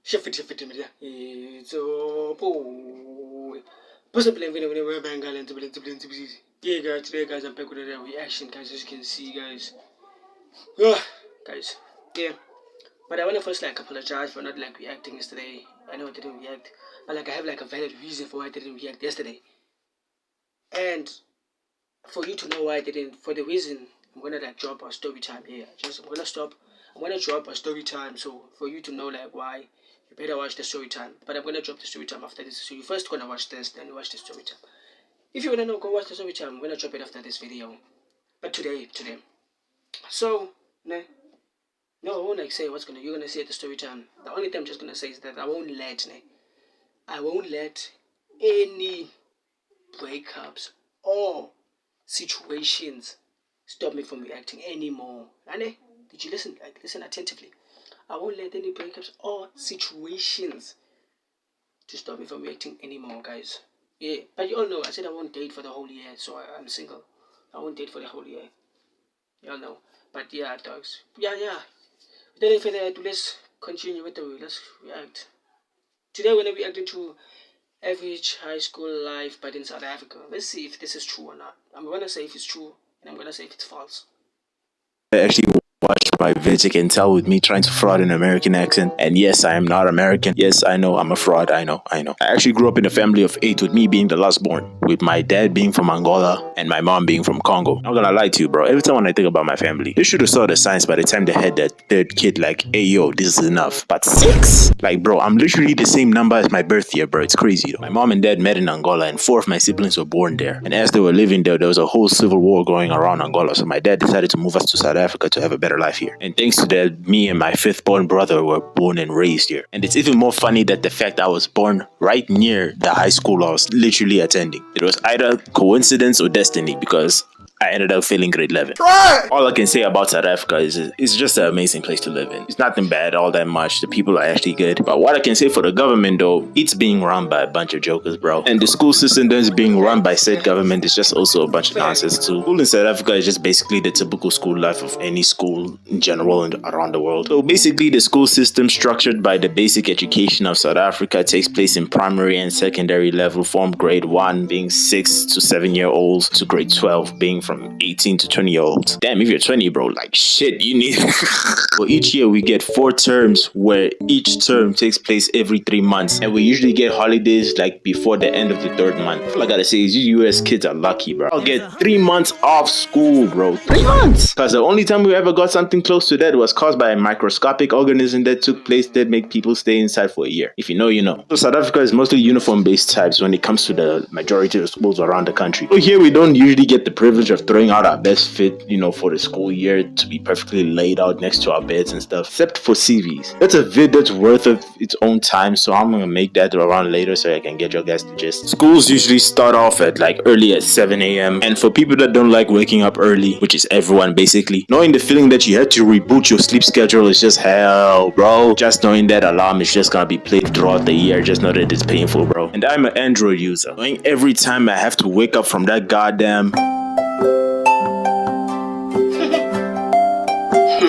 Shifty, media. So, possibly when we're Bengal and to yeah, guys, today, guys, I'm back with a reaction, guys, as you can see, guys. Guys, yeah. But I want to first like apologize for not like reacting yesterday. I know I didn't react, but like I have like a valid reason for why I didn't react yesterday. And for you to know why I didn't, for the reason, I'm gonna like drop a story time here. I'm gonna stop. I'm gonna drop a story time. So for you to know like why, you better watch the story time. But I'm gonna drop the story time after this. So you first gonna watch this, then you watch the story time. If you wanna know, go watch the story time. I'm gonna drop it after this video. But today. So, nah, no, I won't like say what's gonna. You're gonna say at the story time. The only thing I'm just gonna say is that I won't let any breakups or situations stop me from reacting anymore. Ane, did you listen? Like, listen attentively. I won't let any breakups or situations to stop me from reacting anymore, guys. Yeah, but you all know I said I won't date for the whole year, so I'm single. I won't date for the whole year. You all know. But yeah, dogs. Yeah. Without any further ado, let's continue with the video. Let's react. Today we're gonna be reacting to average high school life, but in South Africa. Let's see if this is true or not. I'm gonna say if it's true, and I'm gonna say if it's false. Actually watched my vids, you can tell with me trying to fraud an American accent. And yes, I am not American. Yes, I know I'm a fraud. I know. I actually grew up in a family of 8, with me being the last born, with my dad being from Angola and my mom being from Congo. I'm not gonna lie to you, bro. Every time when I think about my family, they should have saw the signs by the time they had that third kid. Like, hey yo, this is enough. But 6? Like, bro, I'm literally the same number as my birth year, bro. It's crazy though. My mom and dad met in Angola, and 4 of my siblings were born there. And as they were living there, there was a whole civil war going around Angola. So my dad decided to move us to South Africa to have a better life here. And thanks to that, me and my 5th born brother were born and raised here. And it's even more funny that the fact I was born right near the high school I was literally attending. It was either coincidence or destiny, because I ended up failing grade 11. All I can say about South Africa is it's just an amazing place to live in. It's nothing bad all that much. The people are actually good. But what I can say for the government though, it's being run by a bunch of jokers, bro. And the school system that's being run by said government is just also a bunch of nonsense too. School in South Africa is just basically the typical school life of any school in general and around the world. So basically the school system structured by the basic education of South Africa takes place in primary and secondary level, from grade 1 being 6 to 7-year-olds to grade 12 being from 18 to 20-year-olds. Damn, if you're 20, bro, like shit, you need. Well, each year we get 4 terms, where each term takes place every 3 months, and we usually get holidays like before the end of the 3rd month. All I gotta say is you US kids are lucky, bro. I'll get 3 months off school, bro. 3 months! Because the only time we ever got something close to that was caused by a microscopic organism that took place that made people stay inside for a year. If you know, you know. So South Africa is mostly uniform-based types when it comes to the majority of schools around the country. So here we don't usually get the privilege of throwing out our best fit, for the school year to be perfectly laid out next to our beds and stuff, except for CVs. That's a vid that's worth of its own time, so I'm gonna make that around later so I can get your guys to gist. Schools usually start off at like early at 7 a.m. And for people that don't like waking up early, which is everyone basically, knowing the feeling that you had to reboot your sleep schedule is just hell, bro. Just knowing that alarm is just gonna be played throughout the year, just know that it's painful, bro. And I'm an Android user. Knowing every time I have to wake up from that goddamn...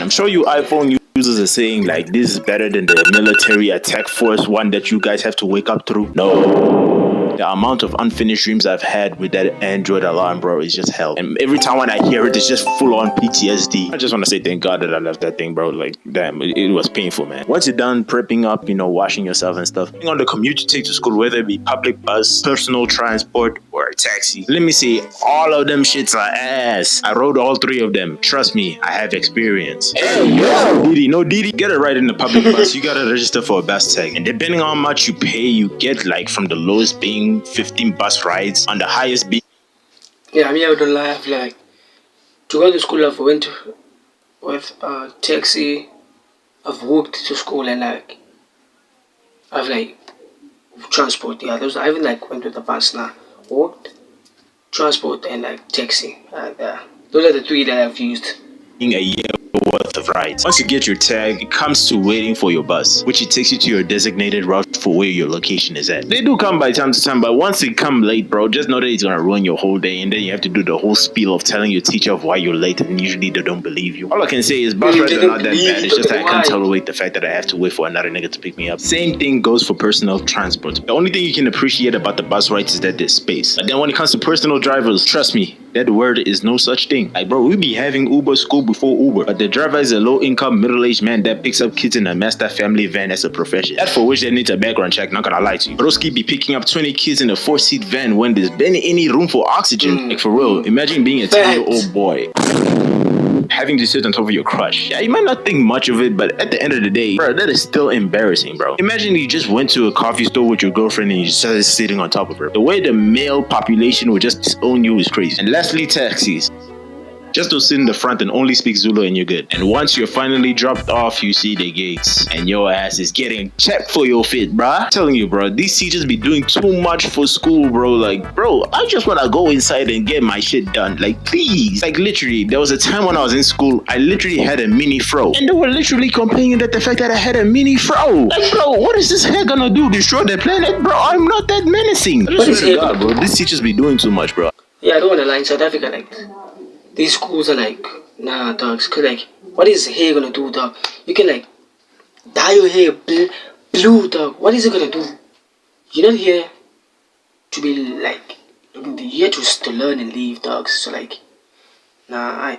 I'm sure you iPhone users are saying like this is better than the military attack force one that you guys have to wake up through. No. The amount of unfinished dreams I've had with that Android alarm, bro, is just hell. And every time when I hear it, it's just full on PTSD. I just want to say thank God that I left that thing, bro. Like, damn, it was painful, man. Once you're done prepping up, washing yourself and stuff, on the commute you take to school, whether it be public bus, personal transport, or a taxi, let me say, all of them shits are ass. I rode all 3 of them. Trust me, I have experience. Hey, yo! No Didi, get it right in the public bus. You gotta register for a bus tag. And depending on how much you pay, you get like from the lowest being 15 bus rides, on the highest being... Yeah, I mean, I don't lie. I've like, to go to school, I've went with a taxi. I've walked to school, and like, I've like, transport. Yeah, I even like went with the bus now. Walked, transport, and like taxi. And those are the 3 that I've used. a year worth of rides. Once you get your tag, it comes to waiting for your bus, which it takes you to your designated route for where your location is at. They do come by time to time, but once they come late, bro, just know that it's gonna ruin your whole day, and then you have to do the whole spiel of telling your teacher of why you're late, and usually they don't believe you. All I can say is bus rides are not that bad. It's just that I can't tolerate the fact that I have to wait for another nigga to pick me up. Same thing goes for personal transport. The only thing you can appreciate about the bus rides is that there's space. But then when it comes to personal drivers, trust me, that word is no such thing. Like, bro, we be having Uber school before Uber, but the driver is a low-income, middle-aged man that picks up kids in a master family van as a profession. That for which they need a background check, not gonna lie to you. Broski be picking up 20 kids in a 4-seat van when there's barely any room for oxygen. Like, for real, imagine being a 10-year-old boy having to sit on top of your crush. Yeah, you might not think much of it, but at the end of the day, bro, that is still embarrassing, bro. Imagine you just went to a coffee store with your girlfriend and you started sitting on top of her. The way the male population would just disown you is crazy. And lastly, taxis. Just don't sit in the front and only speak Zulu and you're good. And once you're finally dropped off, you see the gates and your ass is getting checked for your fit, bruh. I'm telling you, bro, these teachers be doing too much for school, bro. Like, bro, I just want to go inside and get my shit done. Like, please. Like, literally, there was a time when I was in school, I literally had a mini fro. And they were literally complaining that the fact that I had a mini fro. Like, bro, what is this hair gonna do? Destroy the planet? Bro, I'm not that menacing. I just swear to God, bro, these teachers be doing too much, bro. Yeah, I don't want to lie. In South Africa, like, these schools are like, nah, dogs. Cause like, what is hair gonna do, dog? You can like dye your hair blue, dog. What is it gonna do? You're not here to be like, you're here to learn and leave, dogs. So like, nah, I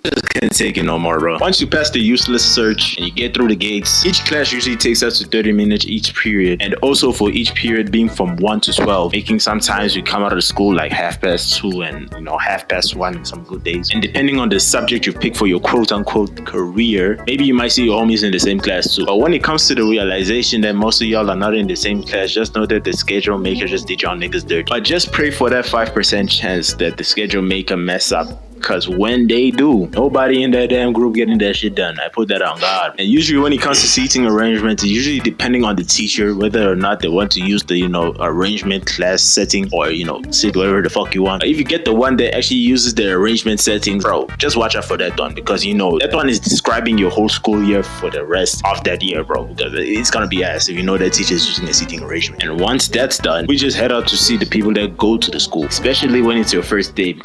just can't take it no more, bro. Once you pass the useless search and you get through the gates, each class usually takes us to 30 minutes each period, and also for each period being from 1 to 12, making sometimes we come out of the school like 2:30 and 1:30 in some good days. And depending on the subject you pick for your quote-unquote career, maybe you might see your homies in the same class too. But when it comes to the realization that most of y'all are not in the same class, just know that the schedule maker just did y'all niggas dirty. But just pray for that 5% chance that the schedule maker mess up. Because when they do, nobody in that damn group getting that shit done. I put that on God. And usually when it comes to seating arrangements, it's usually depending on the teacher, whether or not they want to use the, arrangement class setting or, sit wherever the fuck you want. If you get the one that actually uses the arrangement settings, bro, just watch out for that one. Because, that one is describing your whole school year for the rest of that year, bro. Because it's going to be ass if you know that teacher is using a seating arrangement. And once that's done, we just head out to see the people that go to the school, especially when it's your first day.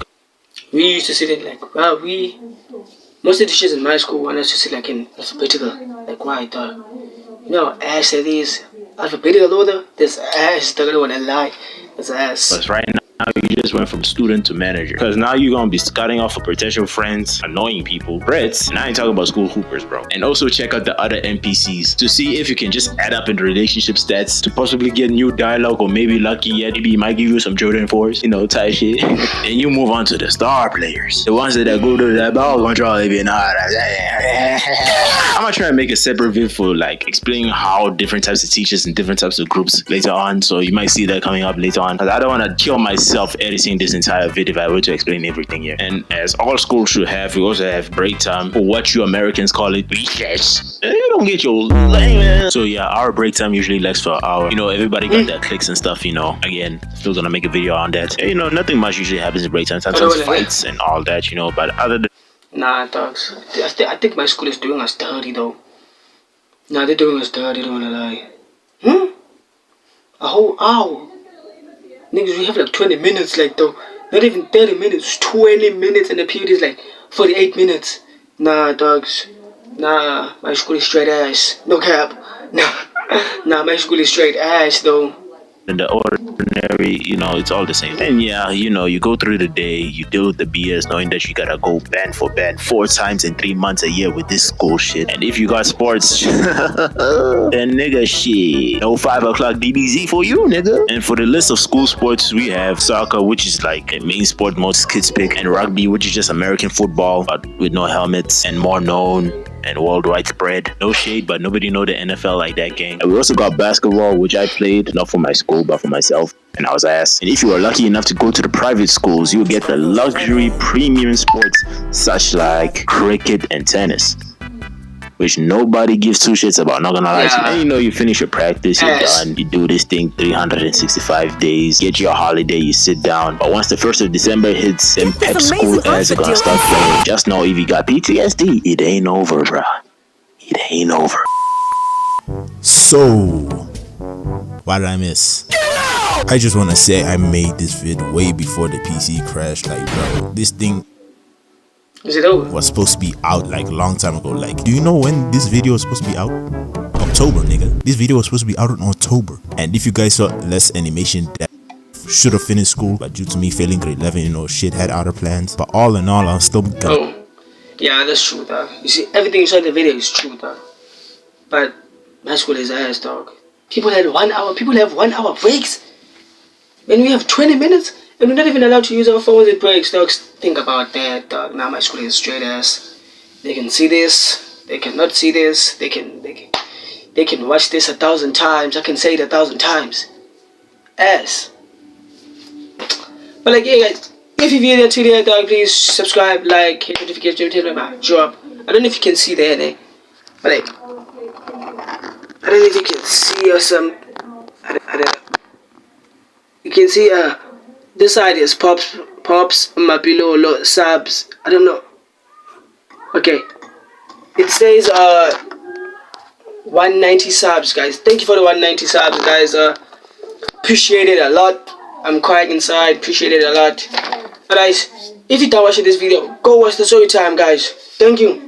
We used to sit in like, most of the teachers in my school want us to sit like in alphabetical. Like, why, dog? Ass that is alphabetical order. This ass, dog, I don't want to lie. This ass. But right now, you just went from student to manager. Because now you're going to be scouting off for potential friends, annoying people, Brits. And I ain't talking about school hoopers, bro. And also check out the other NPCs to see if you can just add up in relationship stats to possibly get new dialogue, or maybe lucky yet, maybe it might give you some Jordan 4s, type shit. And you move on to the star players. The ones that go to the ball control. I'm going to try and make a separate video for like explaining how different types of teachers and different types of groups later on. So you might see that coming up later on. Because I don't want to kill myself editing this entire video if I were to explain everything here. And as all schools should have, we also have break time, or what you Americans call it, recess. You don't get your lame. So yeah, our break time usually lasts for an hour. Everybody got their clicks and stuff. Again, still gonna make a video on that. Nothing much usually happens in break time. Sometimes fights and all that. But other than nah, dogs. I think my school is doing us dirty though. Nah, they're doing us dirty. Don't wanna lie. A whole hour. Niggas, we have like 20 minutes, like though. Not even 30 minutes, 20 minutes, and the period is like 48 minutes. Nah, dogs. Nah, my school is straight ass. No cap. Nah, my school is straight ass though. in the ordinary, it's all the same. And yeah, you go through the day, you deal with the BS knowing that you gotta go band for band 4 times in 3 months a year with this school shit. And if you got sports, then nigga shit, no 5 o'clock DBZ for you, nigga. And for the list of school sports, we have soccer, which is like a main sport most kids pick, and rugby, which is just American football, but with no helmets and more known and worldwide spread. No shade, but nobody know the NFL like that game. And we also got basketball, which I played, not for my school, but for myself. And I was ass. And if you were lucky enough to go to the private schools, you'll get the luxury premium sports such like cricket and tennis. which nobody gives two shits about, not gonna lie to you. Yeah. And you know, you finish your practice, you're Yes. done, you do this thing 365 days, get your holiday, you sit down. But once the 1st of December hits, them pep school ads are gonna start playing. Just know if you got PTSD, it ain't over, bruh. It ain't over. So, what did I miss? I just want to say I made this vid way before the PC crashed. Like, bro, this thing Is it over? was supposed to be out like a long time ago. Like, do you know when this video was supposed to be out? October, nigga. This video was supposed to be out in October. And if you guys saw less animation, that should have finished school, but due to me failing grade 11, you know, shit had other plans. But all in all, I'm still gonna. Oh, yeah, that's true, dog. You see, everything you saw in the video is true, dog. But my school is ass, dog. People had 1 hour. People have 1 hour breaks. When we have 20 minutes, and we're not even allowed to use our phones at breaks, dog. Think about that, dog. Now my school is straight ass. They can see this. They cannot see this. They can watch this 1,000 times. I can say it 1,000 times. Ass. But like, yeah, guys. If you viewed it today, dog, please subscribe, like, hit notification, tell me about drop. I don't know if you can see there, but like, I don't know if you can see or some. I don't. You can see this side is pops, Mapilolo, subs. I don't know. Okay, it says 190 subs, guys. Thank you for the 190 subs, guys. Appreciate it a lot. I'm crying inside. Appreciate it a lot. But guys, if you're done watching this video, go watch the story time, guys. Thank you.